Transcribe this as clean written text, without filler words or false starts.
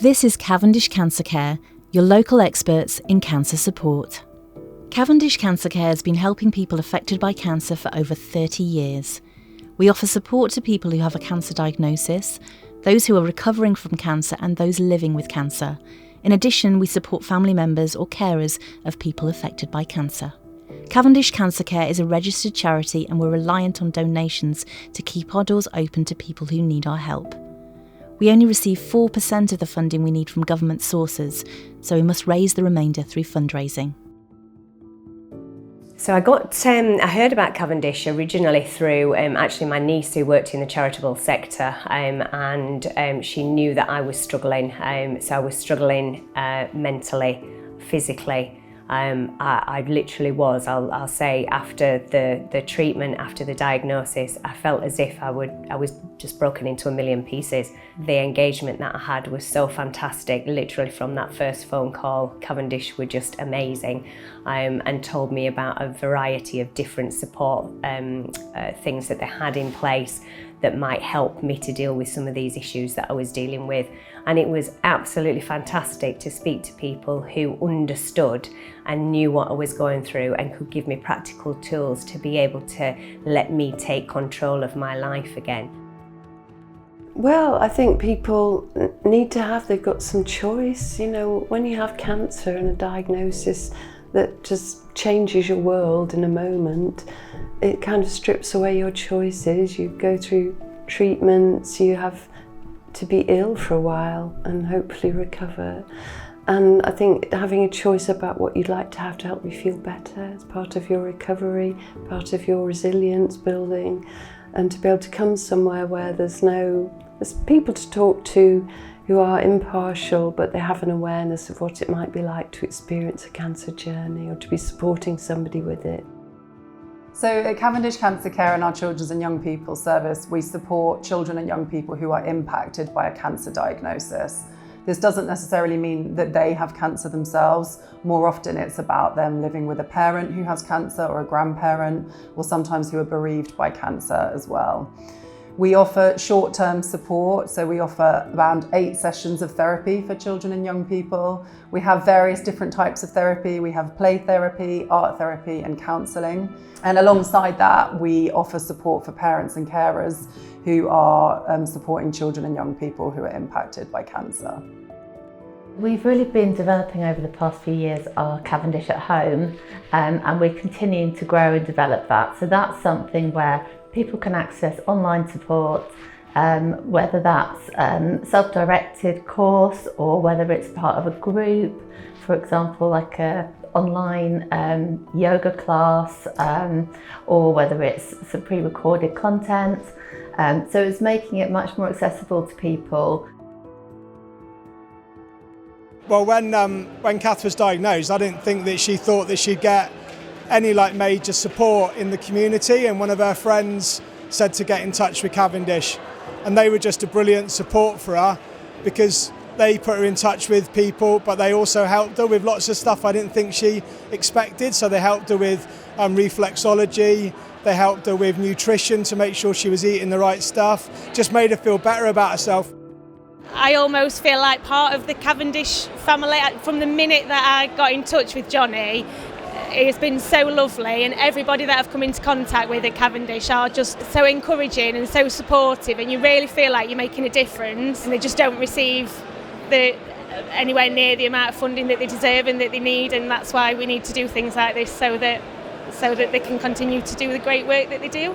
This is Cavendish Cancer Care, your local experts in cancer support. Cavendish Cancer Care has been helping people affected by cancer for over 30 years. We offer support to people who have a cancer diagnosis, those who are recovering from cancer and those living with cancer. In addition, we support family members or carers of people affected by cancer. Cavendish Cancer Care is a registered charity and we're reliant on donations to keep our doors open to people who need our help. We only receive 4% of the funding we need from government sources, so we must raise the remainder through fundraising. So I heard about Cavendish originally through actually my niece who worked in the charitable sector, and she knew that I was struggling. So I was struggling mentally, physically. I literally was. I'll say after the treatment, after the diagnosis, I felt as if I was just broken into a million pieces. The engagement that I had was so fantastic. Literally from that first phone call, Cavendish were just amazing, and told me about a variety of different support things that they had in place that might help me to deal with some of these issues that I was dealing with. And it was absolutely fantastic to speak to people who understood and knew what I was going through and could give me practical tools to be able to let me take control of my life again. Well, I think people need to they've got some choice. You know, when you have cancer and a diagnosis that just changes your world in a moment, it kind of strips away your choices. You go through treatments, you have to be ill for a while and hopefully recover. And I think having a choice about what you'd like to have to help you feel better is part of your recovery, part of your resilience building, and to be able to come somewhere where there's people to talk to who are impartial, but they have an awareness of what it might be like to experience a cancer journey or to be supporting somebody with it. So at Cavendish Cancer Care and our Children's and Young People service, we support children and young people who are impacted by a cancer diagnosis. This doesn't necessarily mean that they have cancer themselves. More often it's about them living with a parent who has cancer or a grandparent, or sometimes who are bereaved by cancer as well. We offer short-term support, so we offer around 8 sessions of therapy for children and young people. We have various different types of therapy. We have play therapy, art therapy, and counselling. And alongside that, we offer support for parents and carers who are supporting children and young people who are impacted by cancer. We've really been developing over the past few years our Cavendish at Home, and we're continuing to grow and develop that. So that's something where people can access online support, whether that's self-directed course or whether it's part of a group, for example, like a online yoga class, or whether it's some pre-recorded content. So it's making it much more accessible to people. Well, when Kath was diagnosed, I didn't think that she thought that she'd get any major support in the community, and one of her friends said to get in touch with Cavendish, and they were just a brilliant support for her because they put her in touch with people, but they also helped her with lots of stuff I didn't think she expected. So they helped her with reflexology, they helped her with nutrition to make sure she was eating the right stuff, just made her feel better about herself. I almost feel like part of the Cavendish family. From the minute that I got in touch with Johnny, it's been so lovely, and everybody that I've come into contact with at Cavendish are just so encouraging and so supportive, and you really feel like you're making a difference, and they just don't receive anywhere near the amount of funding that they deserve and that they need, and that's why we need to do things like this so that they can continue to do the great work that they do.